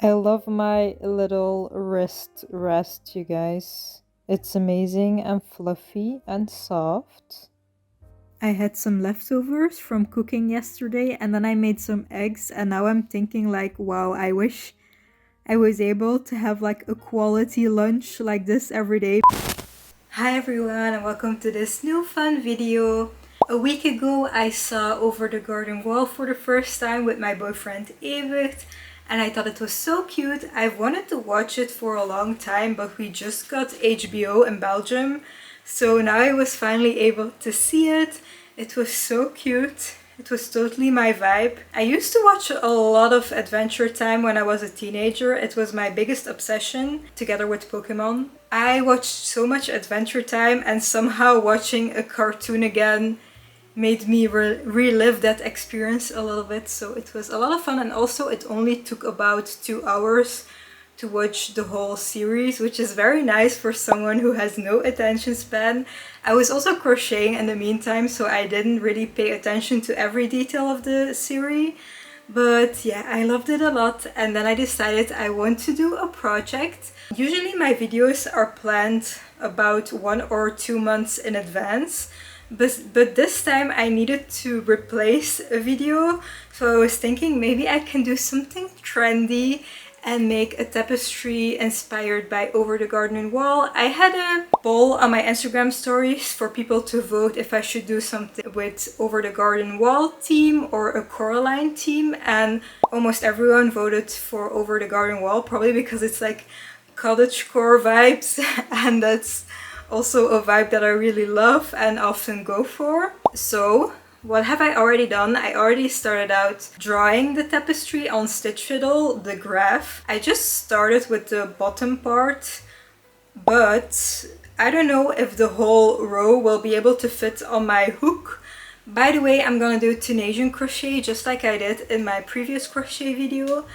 I love my little wrist rest, you guys. It's amazing and fluffy and soft. I had some leftovers from cooking yesterday and then I made some eggs and now I'm thinking like, wow, I wish I was able to have like a quality lunch like this every day. Hi everyone and welcome to this new fun video. A week ago I saw Over the Garden Wall for the first time with my boyfriend Evert and I thought it was so cute. I've wanted to watch it for a long time but we just got HBO in Belgium, so now I was finally able to see it. It was so cute. It was totally my vibe. I used to watch a lot of Adventure Time when I was a teenager. It was my biggest obsession, together with Pokemon. I watched so much Adventure Time and somehow watching a cartoon again made me relive that experience a little bit. So it was a lot of fun, and also it only took about 2 hours to watch the whole series, which is very nice for someone who has no attention span. I was also crocheting in the meantime, so I didn't really pay attention to every detail of the series. But yeah, I loved it a lot, and then I decided I want to do a project. Usually my videos are planned about 1 or 2 months in advance, but this time I needed to replace a video, so I was thinking maybe I can do something trendy and make a tapestry inspired by Over the Garden Wall. I had a poll on my Instagram stories for people to vote if I should do something with Over the Garden Wall theme or a Coraline theme, and almost everyone voted for Over the Garden Wall, probably because it's like cottagecore vibes and that's also a vibe that I really love and often go for. So what have I already done? I already started out drawing the tapestry on Stitch Fiddle, the graph. I just started with the bottom part, but I don't know if the whole row will be able to fit on my hook. By the way, I'm gonna do Tunisian crochet just like I did in my previous crochet video.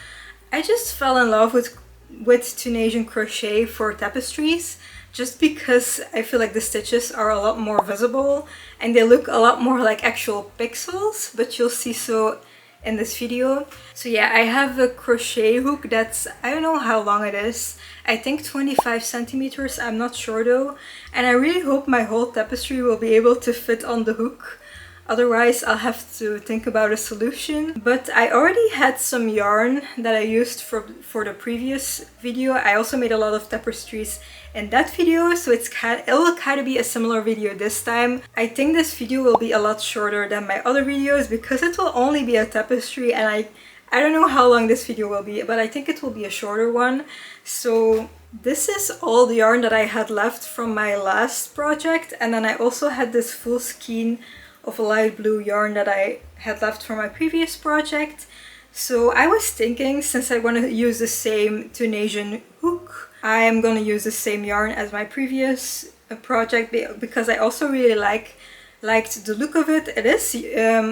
I just fell in love with Tunisian crochet for tapestries, just because I feel like the stitches are a lot more visible and they look a lot more like actual pixels, but you'll see so in this video. So yeah, I have a crochet hook that's, I don't know how long it is. I think 25 centimeters, I'm not sure though. And I really hope my whole tapestry will be able to fit on the hook. Otherwise, I'll have to think about a solution. But I already had some yarn that I used for the previous video. I also made a lot of tapestries in that video, so it will kind of be a similar video this time. I think this video will be a lot shorter than my other videos because it will only be a tapestry, and I don't know how long this video will be, but I think it will be a shorter one. So this is all the yarn that I had left from my last project, and then I also had this full skein of light blue yarn that I had left from my previous project. So I was thinking, since I want to use the same Tunisian hook, I am going to use the same yarn as my previous project because I also really liked the look of it. It is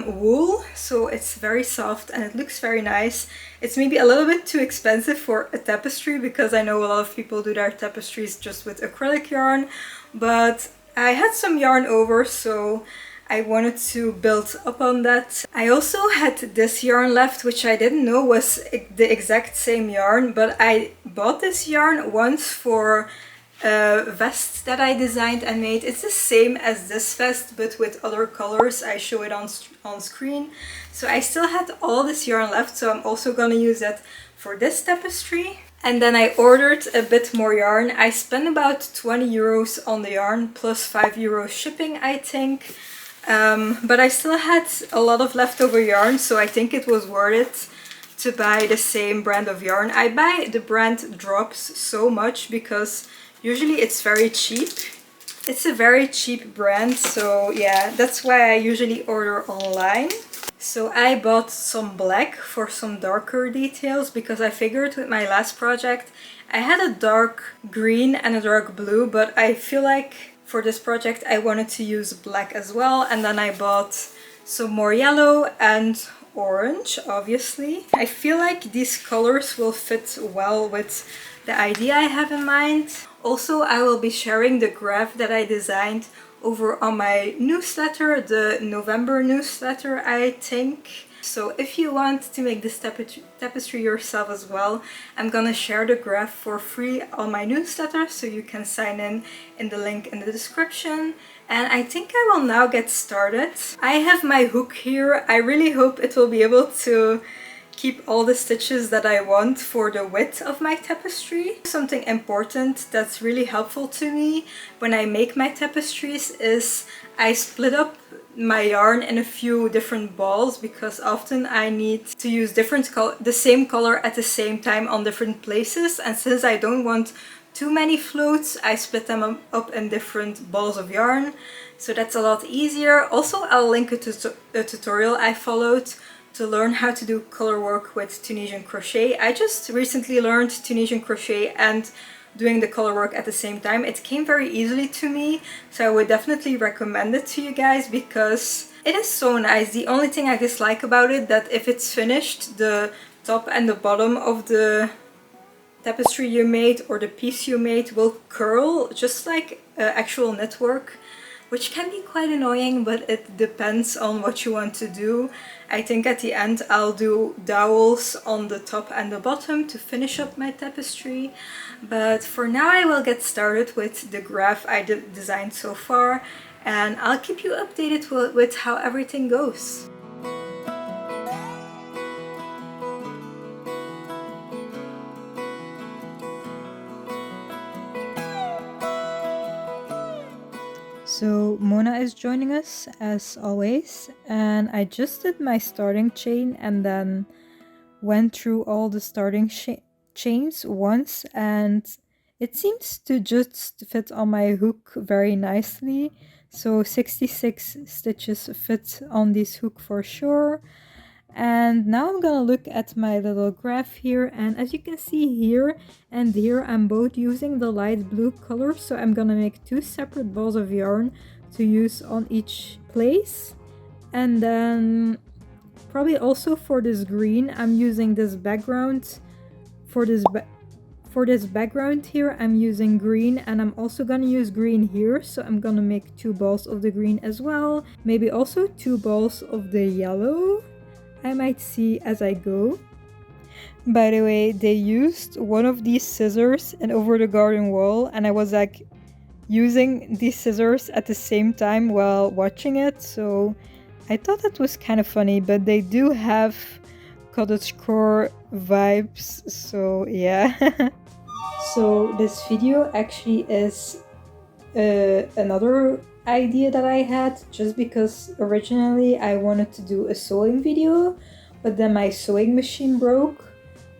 wool, so it's very soft and it looks very nice. It's maybe a little bit too expensive for a tapestry because I know a lot of people do their tapestries just with acrylic yarn, but I had some yarn over, so I wanted to build up on that. I also had this yarn left, which I didn't know was the exact same yarn, but I bought this yarn once for a vest that I designed and made. It's the same as this vest, but with other colors. I show it on screen. So I still had all this yarn left, so I'm also gonna use that for this tapestry. And then I ordered a bit more yarn. I spent about 20 euros on the yarn, plus 5 euros shipping, I think. But I still had a lot of leftover yarn, so I think it was worth it to buy the same brand of yarn. I buy the brand Drops so much because usually it's very cheap. It's a very cheap brand, so yeah, that's why I usually order online. So I bought some black for some darker details because I figured with my last project I had a dark green and a dark blue, but I feel like for this project I wanted to use black as well, and then I bought some more yellow and orange, obviously. I feel like these colors will fit well with the idea I have in mind. Also, I will be sharing the graph that I designed over on my newsletter, the November newsletter, I think. So if you want to make this tapestry yourself as well, I'm gonna share the graph for free on my newsletter, so you can sign in the link in the description. And I think I will now get started. I have my hook here. I really hope it will be able to keep all the stitches that I want for the width of my tapestry. Something important that's really helpful to me when I make my tapestries is I split up my yarn in a few different balls, because often I need to use the same color at the same time on different places, and since I don't want too many floats, I split them up in different balls of yarn, so that's a lot easier. Also, I'll link a tutorial I followed to learn how to do color work with Tunisian crochet. I just recently learned Tunisian crochet and doing the color work at the same time. It came very easily to me, so I would definitely recommend it to you guys because it is so nice. The only thing I dislike about it, that if it's finished, the top and the bottom of the tapestry you made or the piece you made will curl just like actual knitwork, which can be quite annoying, but it depends on what you want to do. I think at the end I'll do dowels on the top and the bottom to finish up my tapestry. But for now I will get started with the graph I designed so far, and I'll keep you updated with how everything goes. So Mona is joining us as always, and I just did my starting chain and then went through all the starting chains once, and it seems to just fit on my hook very nicely. So 66 stitches fit on this hook for sure. And now I'm gonna look at my little graph here, and as you can see here and here, I'm both using the light blue color, so I'm gonna make two separate balls of yarn to use on each place. And then probably also for this green, I'm using this background. For this background here, I'm using green, and I'm also gonna use green here, so I'm gonna make two balls of the green as well. Maybe also two balls of the yellow. I might see as I go. By the way, they used one of these scissors in Over the Garden Wall, and I was like using these scissors at the same time while watching it, so I thought that was kind of funny, but they do have cottagecore vibes, so yeah. So this video actually is another idea that I had, just because originally I wanted to do a sewing video, but then my sewing machine broke.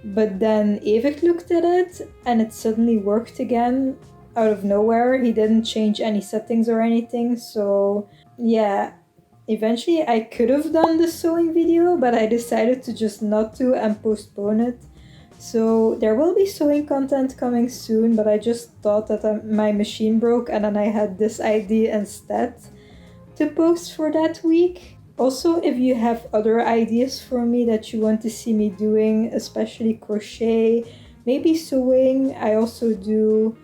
But then Evik looked at it and it suddenly worked again out of nowhere. He didn't change any settings or anything, so yeah, eventually I could have done the sewing video, but I decided to just not to and postpone it. So there will be sewing content coming soon, but I just thought that my machine broke, and then I had this idea instead to post for that week. Also, if you have other ideas for me that you want to see me doing, especially crochet, maybe sewing, I also do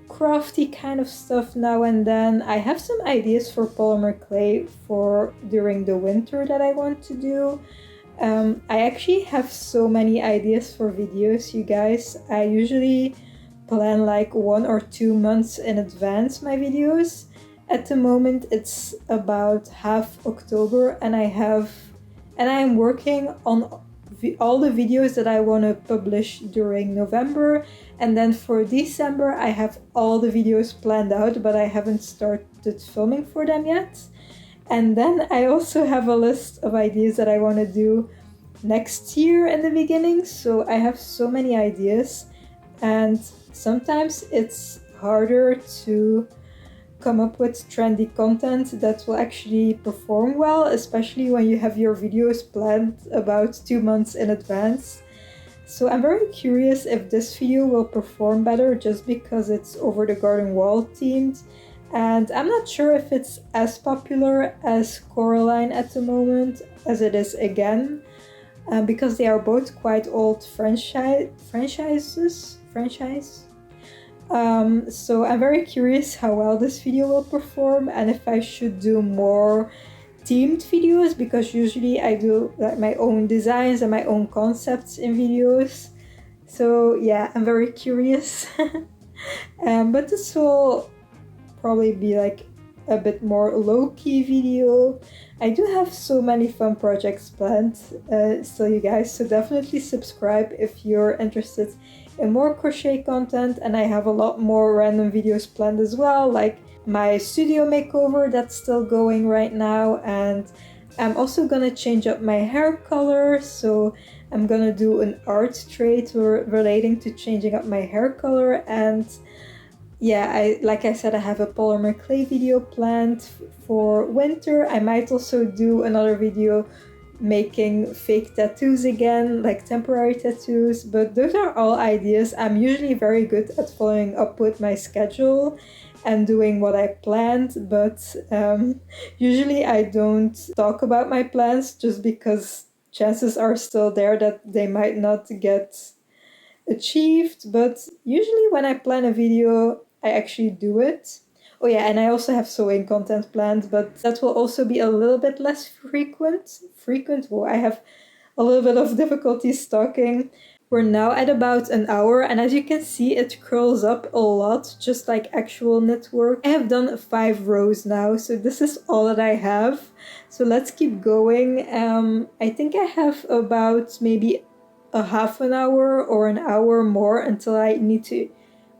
crafty kind of stuff now and then. I have some ideas for polymer clay for during the winter that I want to do. I actually have so many ideas for videos, you guys. I usually plan like 1 or 2 months in advance my videos. At the moment it's about half October, and I am working on all the videos that I want to publish during November, and then for December I have all the videos planned out, but I haven't started filming for them yet. And then I also have a list of ideas that I want to do next year in the beginning, so I have so many ideas, and sometimes it's harder to come up with trendy content that will actually perform well, especially when you have your videos planned about 2 months in advance. So I'm very curious if this video will perform better just because it's Over the Garden Wall themed, and I'm not sure if it's as popular as Coraline at the moment as it is again, because they are both quite old franchises. So I'm very curious how well this video will perform, and if I should do more themed videos, because usually I do like my own designs and my own concepts in videos. So yeah, I'm very curious. But this will probably be like a bit more low-key video. I do have so many fun projects planned still, you guys, so definitely subscribe if you're interested in more crochet content. And I have a lot more random videos planned as well, like my studio makeover that's still going right now, and I'm also gonna change up my hair color, so I'm gonna do an art trait relating to changing up my hair color. And yeah, like I said, I have a polymer clay video planned for winter. I might also do another video making fake tattoos again, like temporary tattoos, but those are all ideas. I'm usually very good at following up with my schedule and doing what I planned, but usually I don't talk about my plans just because chances are still there that they might not get achieved. But usually when I plan a video, I actually do it. Oh yeah, and I also have sewing content planned, but that will also be a little bit less frequent. Well, I have a little bit of difficulty talking. We're now at about an hour, and as you can see, it curls up a lot, just like actual knit work. I have done 5 rows now, so this is all that I have. So let's keep going. I think I have about maybe a half an hour or an hour more until I need to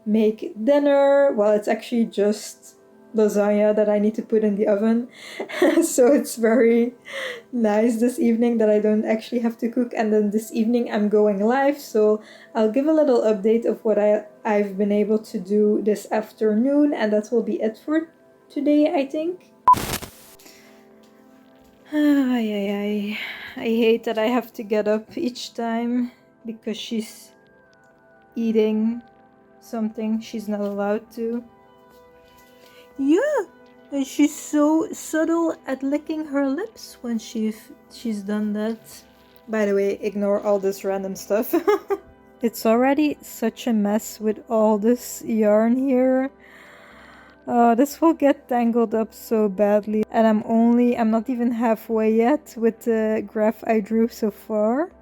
make dinner. Well, it's actually just lasagna that I need to put in the oven. So it's very nice this evening that I don't actually have to cook. And then this evening I'm going live, so I'll give a little update of what I've been able to do this afternoon, and that will be it for today, I think. I hate that I have to get up each time because she's eating something she's not allowed to. Yeah, and she's so subtle at licking her lips when she's done that. By the way, ignore all this random stuff. It's already such a mess with all this yarn here. This will get tangled up so badly, and I'm not even halfway yet with the graph I drew so far.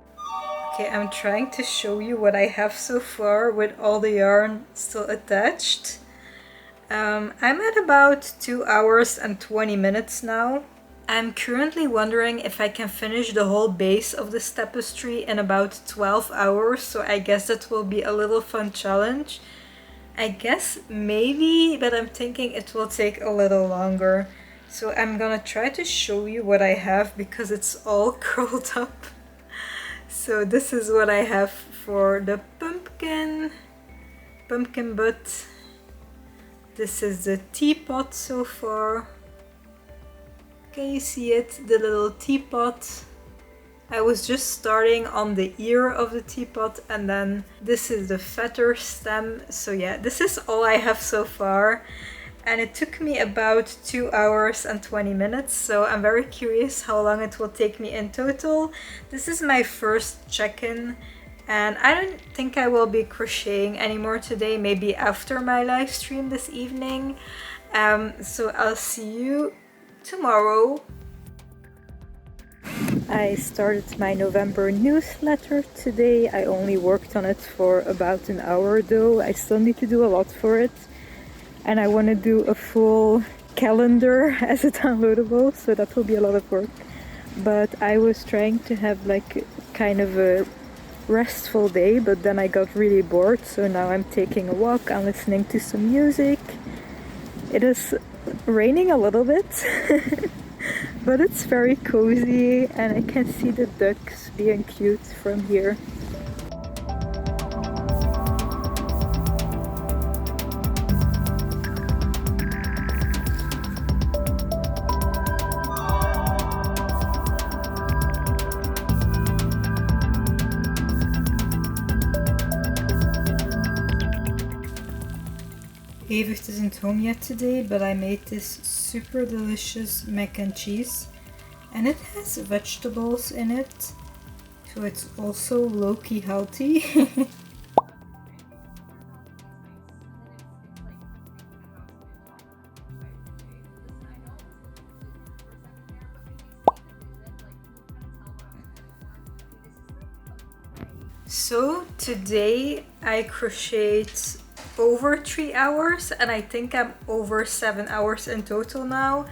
Okay, I'm trying to show you what I have so far with all the yarn still attached. I'm at about 2 hours and 20 minutes now. I'm currently wondering if I can finish the whole base of this tapestry in about 12 hours, so I guess that will be a little fun challenge. I guess maybe, but I'm thinking it will take a little longer. So I'm gonna try to show you what I have because it's all curled up. So this is what I have for the pumpkin butt. This is the teapot so far. Can you see it? The little teapot. I was just starting on the ear of the teapot, and then this is the feather stem. So yeah, this is all I have so far. And it took me about 2 hours and 20 minutes, so I'm very curious how long it will take me in total. This is my first check-in, and I don't think I will be crocheting anymore today, maybe after my live stream this evening. So I'll see you tomorrow. I started my November newsletter today. I only worked on it for about an hour though. I still need to do a lot for it. And I want to do a full calendar as a downloadable, so that will be a lot of work. But I was trying to have like kind of a restful day, but then I got really bored, so now I'm taking a walk, I'm listening to some music. It is raining a little bit, but it's very cozy and I can see the ducks being cute from here. Evert isn't home yet today, but I made this super delicious mac and cheese, and it has vegetables in it, so it's also low-key healthy. So today I crocheted over 3 hours and I think I'm over 7 hours in total now.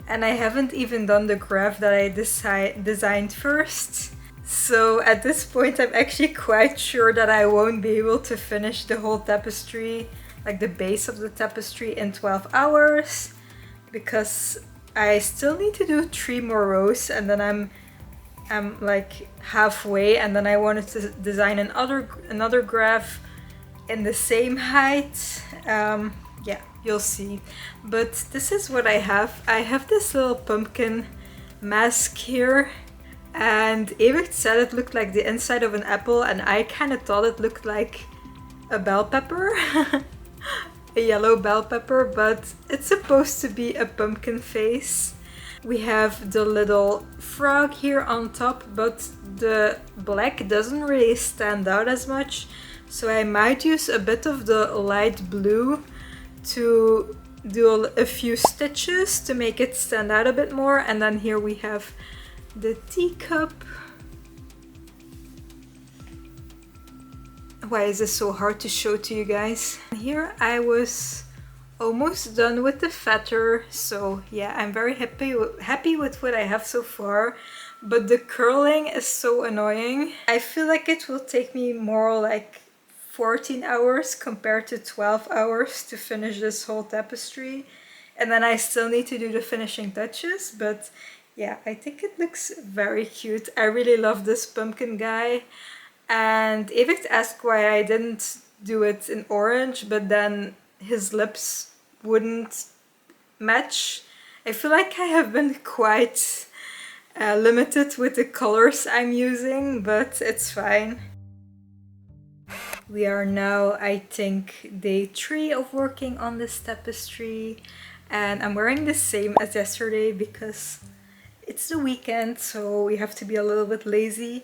And I haven't even done the graph that I designed first. So at this point I'm actually quite sure that I won't be able to finish the whole tapestry, like the base of the tapestry, in 12 hours. Because I still need to do 3 more rows and then I'm like halfway, and then I wanted to design another graph in the same height. Yeah, you'll see. But this is what I have. I have this little pumpkin mask here, and Evert said it looked like the inside of an apple, and I kind of thought it looked like a bell pepper. A yellow bell pepper, but it's supposed to be a pumpkin face. We have the little frog here on top, but the black doesn't really stand out as much, so I might use a bit of the light blue to do a few stitches to make it stand out a bit more. And then here we have the teacup. Why is this so hard to show to you guys? Here I was almost done with the feather, so yeah, I'm very happy with what I have so far, but the curling is so annoying. I feel like it will take me more like 14 hours compared to 12 hours to finish this whole tapestry, and then I still need to do the finishing touches. But yeah, I think it looks very cute. I really love this pumpkin guy, and Evert asked why I didn't do it in orange, but then his lips wouldn't match. I feel like I have been quite limited with the colors I'm using, but it's fine. We are now, I think, day 3 of working on this tapestry, and I'm wearing the same as yesterday because it's the weekend, so we have to be a little bit lazy.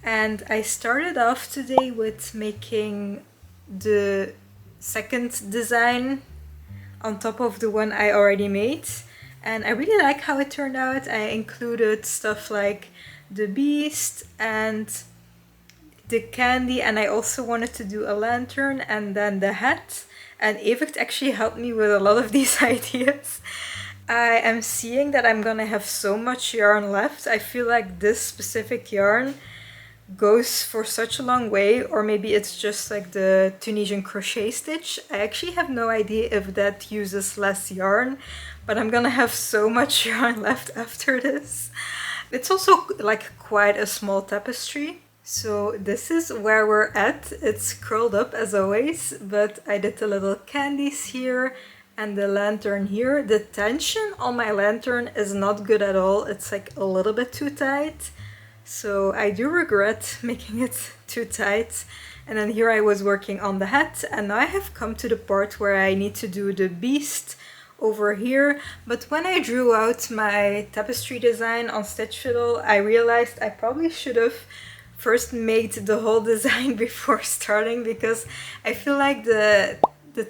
And I started off today with making the second design on top of the one I already made, and I really like how it turned out. I included stuff like the beast and the candy, and I also wanted to do a lantern and then the hat, and Evert actually helped me with a lot of these ideas. I am seeing that I'm gonna have so much yarn left. I feel like this specific yarn goes for such a long way, or maybe it's just like the Tunisian crochet stitch. I actually have no idea if that uses less yarn, but I'm gonna have so much yarn left after this. It's also like quite a small tapestry. So this is where we're at. It's curled up as always, but I did the little candies here and the lantern here. The tension on my lantern is not good at all. It's like a little bit too tight. So I do regret making it too tight. And then here I was working on the hat, and now I have come to the part where I need to do the beast over here. But when I drew out my tapestry design on Stitch Fiddle, I realized I probably should have first made the whole design before starting, because I feel like the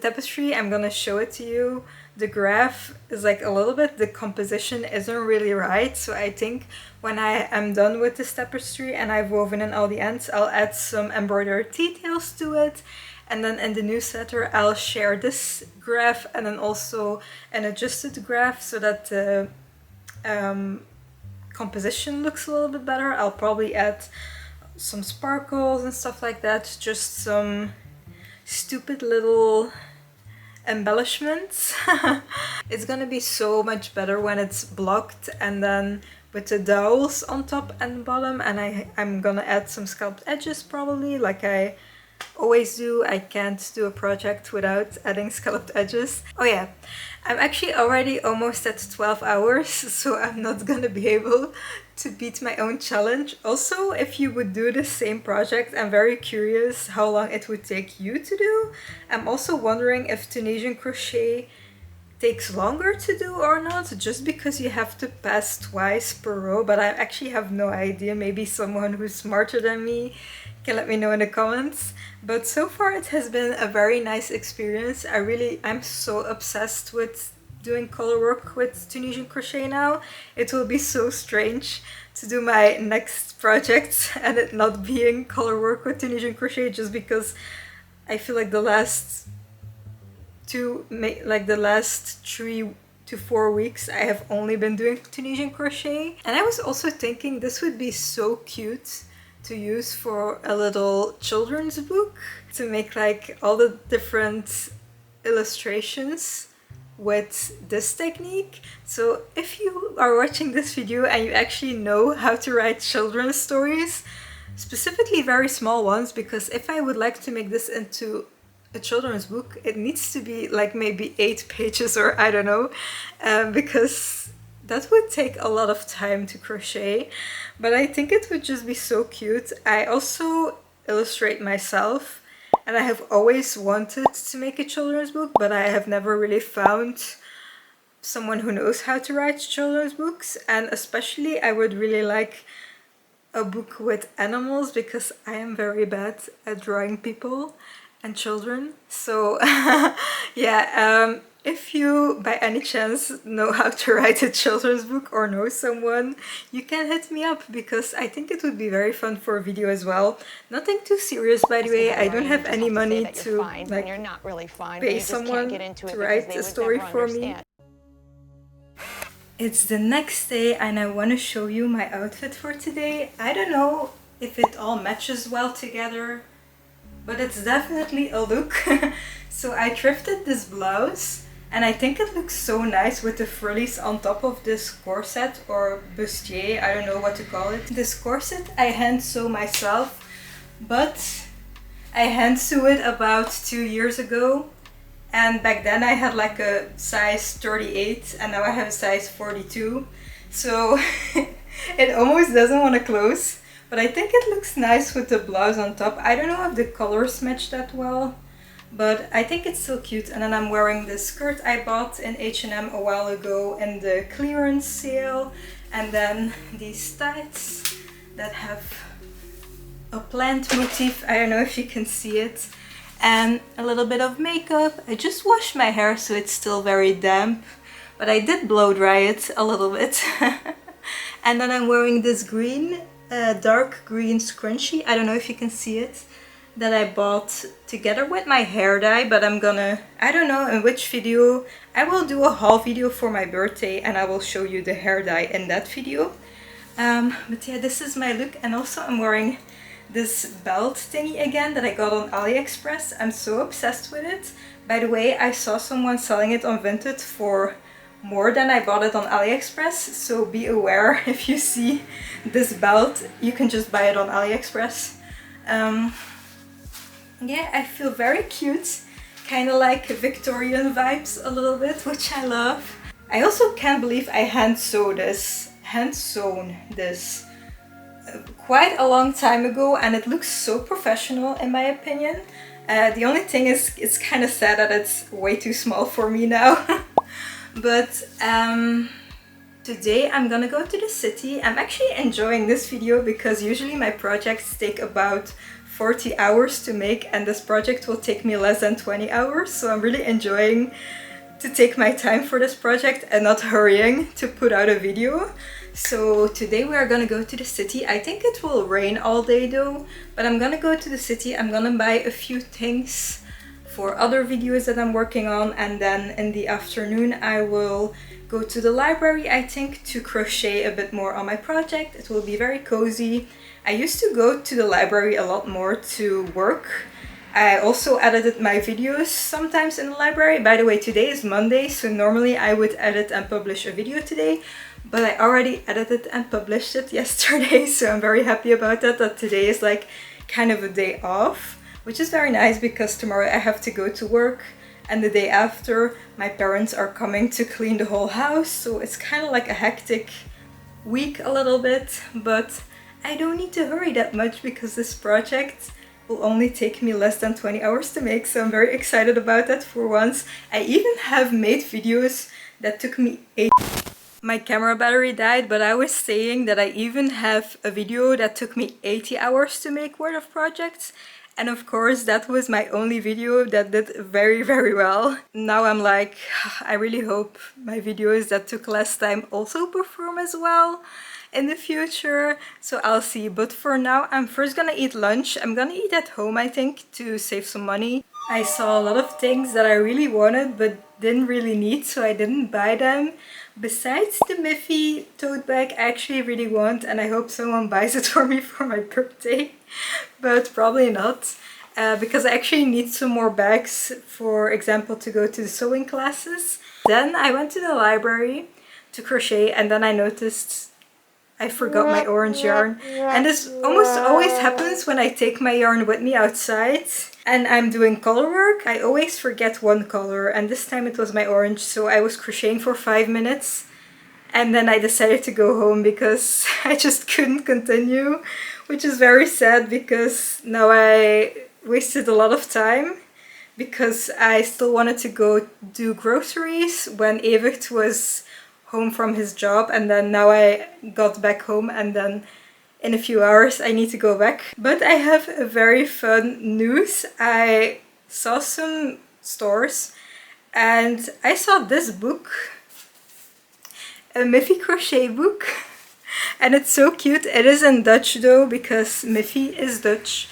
tapestry, I'm gonna show it to you, the graph is like a little bit, the composition isn't really right. So I think when I am done with this tapestry and I've woven in all the ends, I'll add some embroidered details to it, and then in the newsletter I'll share this graph and then also an adjusted graph so that the composition looks a little bit better. I'll probably add some sparkles and stuff like that, just some stupid little embellishments. It's gonna be so much better when it's blocked and then with the dowels on top and bottom, and I'm gonna add some scalloped edges probably, like I always do. I can't do a project without adding scalloped edges. Oh yeah, I'm actually already almost at 12 hours, so I'm not gonna be able to beat my own challenge. Also, if you would do the same project, I'm very curious how long it would take you to do. I'm also wondering if Tunisian crochet takes longer to do or not, just because you have to pass twice per row, but I actually have no idea. Maybe someone who's smarter than me can let me know in the comments. But so far it has been a very nice experience. I'm so obsessed with doing color work with Tunisian crochet now. It will be so strange to do my next project and it not being color work with Tunisian crochet, just because I feel like the last 3 to 4 weeks I have only been doing Tunisian crochet. And I was also thinking this would be so cute to use for a little children's book, to make like all the different illustrations with this technique. So if you are watching this video and you actually know how to write children's stories, specifically very small ones, because if I would like to make this into a children's book, it needs to be like maybe 8 pages or I don't know, because that would take a lot of time to crochet, but I think it would just be so cute. I also illustrate myself and I have always wanted to make a children's book, but I have never really found someone who knows how to write children's books. And especially I would really like a book with animals, because I am very bad at drawing people and children. So yeah, if you by any chance know how to write a children's book or know someone, you can hit me up, because I think it would be very fun for a video as well. Nothing too serious, by the way. I don't have any money to like pay someone to write a story for me. It's the next day and I want to show you my outfit for today. I don't know if it all matches well together, but it's definitely a look. So I thrifted this blouse and I think it looks so nice with the frillies on top of this corset or bustier, I don't know what to call it. This corset I hand sew myself, but I hand sew it about 2 years ago. And back then I had like a size 38 and now I have a size 42. So it almost doesn't want to close, but I think it looks nice with the blouse on top. I don't know if the colors match that well, but I think it's still cute. And then I'm wearing this skirt I bought in H&M a while ago in the clearance sale. And then these tights that have a plant motif. I don't know if you can see it. And a little bit of makeup. I just washed my hair so it's still very damp, but I did blow dry it a little bit. And then I'm wearing this green, dark green scrunchie. I don't know if you can see it, that I bought together with my hair dye, but I'm gonna, I don't know in which video. I will do a haul video for my birthday and I will show you the hair dye in that video. But yeah, this is my look. And also I'm wearing this belt thingy again that I got on AliExpress. I'm so obsessed with it. By the way, I saw someone selling it on Vinted for more than I bought it on AliExpress, so be aware if you see this belt, you can just buy it on AliExpress. Yeah, I feel very cute, kind of like Victorian vibes a little bit, which I love. I also can't believe I hand sewn this quite a long time ago, and it looks so professional in my opinion. The only thing is it's kind of sad that it's way too small for me now. But today I'm gonna go to the city. I'm actually enjoying this video because usually my projects take about 40 hours to make, and this project will take me less than 20 hours. So I'm really enjoying to take my time for this project and not hurrying to put out a video. So today we are gonna go to the city. I think it will rain all day though, but I'm gonna go to the city. I'm gonna buy a few things for other videos that I'm working on, and then in the afternoon I will go to the library, I think, to crochet a bit more on my project. It will be very cozy. I used to go to the library a lot more to work. I also edited my videos sometimes in the library. By the way, today is Monday, so normally I would edit and publish a video today, but I already edited and published it yesterday, so I'm very happy about that, that today is like kind of a day off, which is very nice because tomorrow I have to go to work, and the day after my parents are coming to clean the whole house, so it's kind of like a hectic week a little bit, but I don't need to hurry that much because this project will only take me less than 20 hours to make, so I'm very excited about that for once. I even have made videos that took me 8. My camera battery died, but I was saying that I even have a video that took me 80 hours to make worth of projects, And of course, that was my only video that did very, very well. Now I'm like, I really hope my videos that took less time also perform as well in the future. So I'll see. But for now, I'm first gonna eat lunch. I'm gonna eat at home, I think, to save some money. I saw a lot of things that I really wanted but didn't really need, so I didn't buy them. Besides the Miffy tote bag I actually really want, and I hope someone buys it for me for my birthday. But probably not, because I actually need some more bags, for example, to go to the sewing classes. Then I went to the library to crochet, and then I noticed I forgot my orange yarn. And this almost always happens when I take my yarn with me outside and I'm doing color work. I always forget one color, and this time it was my orange, so I was crocheting for 5 minutes and then I decided to go home because I just couldn't continue, which is very sad because now I wasted a lot of time because I still wanted to go do groceries when Evert was home from his job, and then now I got back home and then in a few hours I need to go back. But I have a very fun news. I saw some stores and I saw this book, a Miffy crochet book, and it's so cute. It is in Dutch though, because Miffy is Dutch.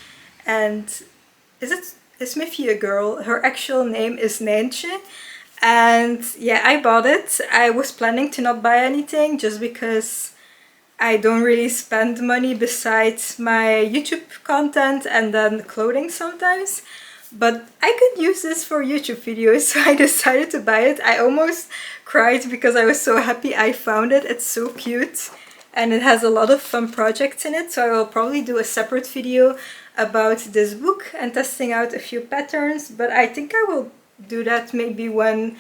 And is Miffy a girl? Her actual name is Nijntje. And yeah, I bought it. I was planning to not buy anything just because I don't really spend money besides my YouTube content and then clothing sometimes. But I could use this for YouTube videos, so I decided to buy it. I almost cried because I was so happy I found it. It's so cute and it has a lot of fun projects in it, so I will probably do a separate video about this book and testing out a few patterns, but I think I will do that maybe when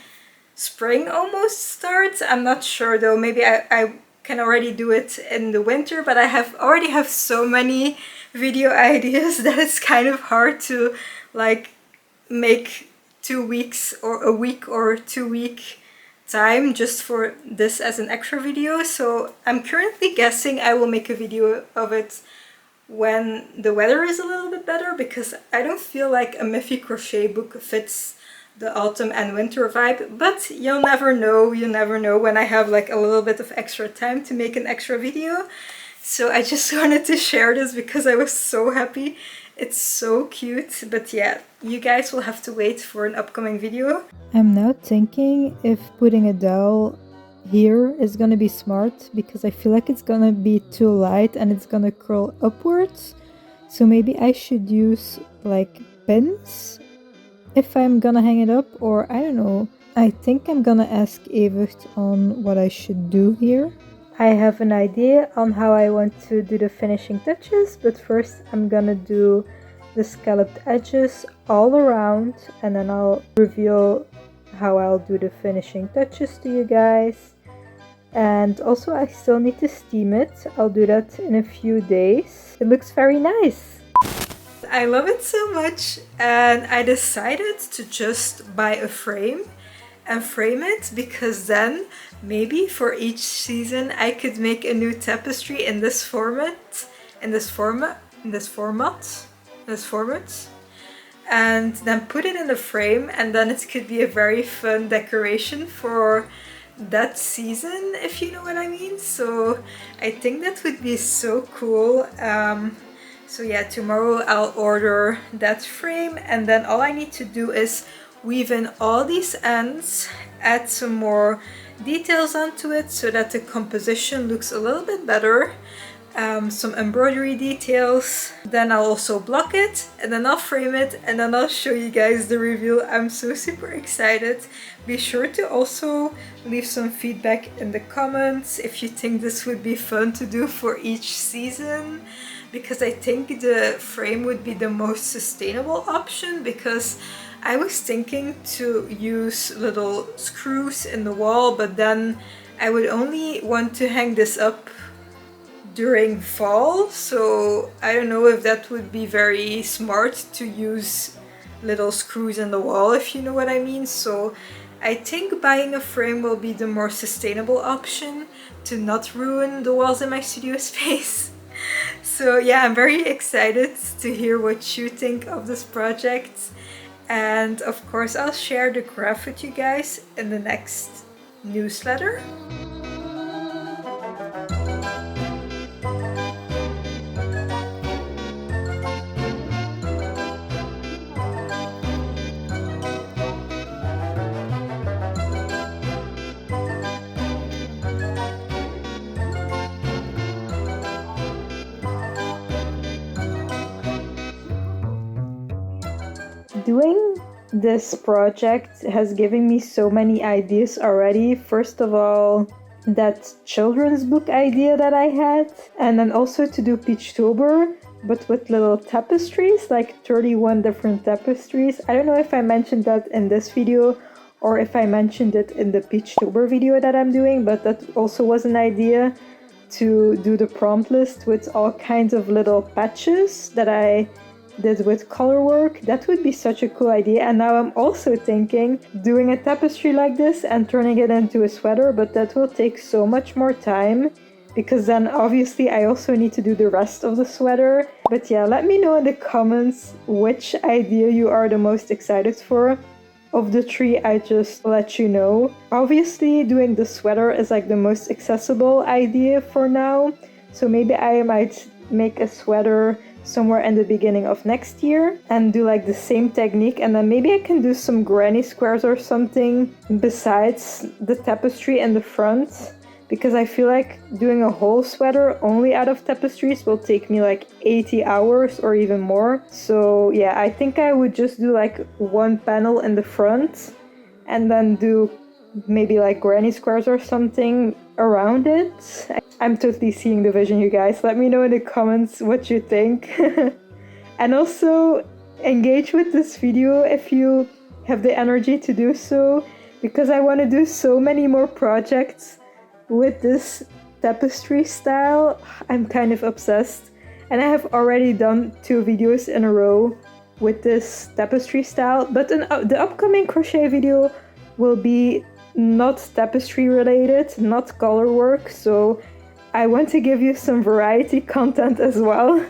spring almost starts. I'm not sure though, maybe I can already do it in the winter, but I already have so many video ideas that it's kind of hard to like make 2 weeks or a week or 2 week time just for this as an extra video. So I'm currently guessing I will make a video of it when the weather is a little bit better, because I don't feel like a Miffy crochet book fits the autumn and winter vibe, but you'll never know when I have like a little bit of extra time to make an extra video. So I just wanted to share this because I was so happy. It's so cute, but yeah, you guys will have to wait for an upcoming video. I'm now thinking if putting a dowel here is gonna be smart, because I feel like it's gonna be too light and it's gonna curl upwards. So maybe I should use like pins if I'm gonna hang it up, or I don't know. I think I'm gonna ask Evert on what I should do here. I have an idea on how I want to do the finishing touches, but first I'm gonna do the scalloped edges all around and then I'll reveal how I'll do the finishing touches to you guys. And also I still need to steam it. I'll do that in a few days. It looks very nice. I love it so much, and I decided to just buy a frame and frame it, because then maybe for each season I could make a new tapestry in this format, and then put it in the frame, and then it could be a very fun decoration for that season, if you know what I mean. So I think that would be so cool. So yeah, tomorrow I'll order that frame, and then all I need to do is weave in all these ends, add some more details onto it so that the composition looks a little bit better, some embroidery details. Then I'll also block it, and then I'll frame it, and then I'll show you guys the reveal. I'm so super excited. Be sure to also leave some feedback in the comments if you think this would be fun to do for each season, because I think the frame would be the most sustainable option, because I was thinking to use little screws in the wall, but then I would only want to hang this up during fall, so I don't know if that would be very smart to use little screws in the wall, if you know what I mean. So I think buying a frame will be the more sustainable option to not ruin the walls in my studio space. So yeah, I'm very excited to hear what you think of this project. And of course, I'll share the graph with you guys in the next newsletter. Doing this project has given me so many ideas already. First of all, that children's book idea that I had, and then also to do Peachtober, but with little tapestries, like 31 different tapestries. I don't know if I mentioned that in this video or if I mentioned it in the Peachtober video that I'm doing, but that also was an idea to do the prompt list with all kinds of little patches that I did with color work. That would be such a cool idea. And now I'm also thinking doing a tapestry like this and turning it into a sweater, but that will take so much more time because then obviously I also need to do the rest of the sweater. But yeah, let me know in the comments which idea you are the most excited for. Of the three, I just let you know. Obviously, doing the sweater is like the most accessible idea for now. So maybe I might make a sweater somewhere in the beginning of next year and do like the same technique, and then maybe I can do some granny squares or something besides the tapestry in the front, because I feel like doing a whole sweater only out of tapestries will take me like 80 hours or even more. So yeah, I think I would just do like one panel in the front and then do maybe like granny squares or something around it. I'm totally seeing the vision, you guys. Let me know in the comments what you think. And also engage with this video if you have the energy to do so, because I want to do so many more projects with this tapestry style. I'm kind of obsessed, and I have already done 2 videos in a row with this tapestry style, but the upcoming crochet video will be not tapestry related, not color work, so I want to give you some variety content as well.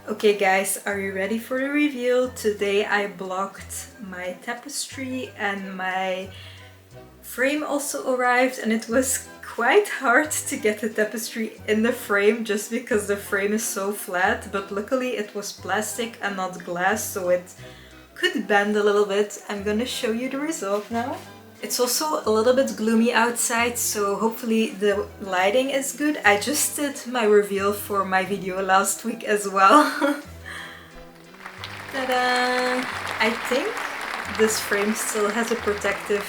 Okay guys, are you ready for the reveal? Today I blocked my tapestry and my frame also arrived, and it was quite hard to get the tapestry in the frame just because the frame is so flat, but luckily it was plastic and not glass, so it could bend a little bit. I'm gonna show you the result now. It's also a little bit gloomy outside, so hopefully the lighting is good. I just did my reveal for my video last week as well. Ta-da! I think this frame still has a protective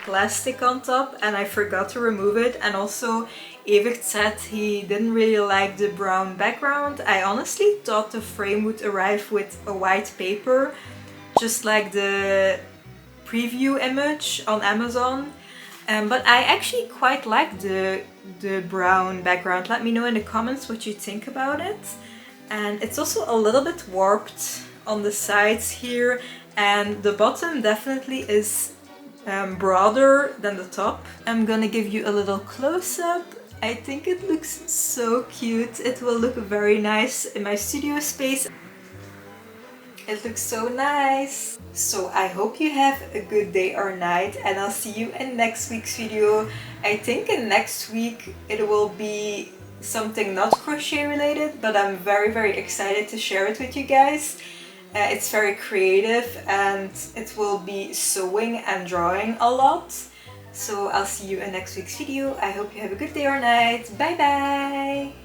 plastic on top and I forgot to remove it, and also Evert said he didn't really like the brown background. I honestly thought the frame would arrive with a white paper, just like the preview image on Amazon, but I actually quite like the brown background. Let me know in the comments what you think about it. And it's also a little bit warped on the sides here, and the bottom definitely is broader than the top. I'm gonna give you a little close-up. I think it looks so cute. It will look very nice in my studio space. It looks so nice. So I hope you have a good day or night, and I'll see you in next week's video. I think in next week it will be something not crochet related, but I'm very excited to share it with you guys. It's very creative and it will be sewing and drawing a lot. So I'll see you in next week's video. I hope you have a good day or night. Bye bye!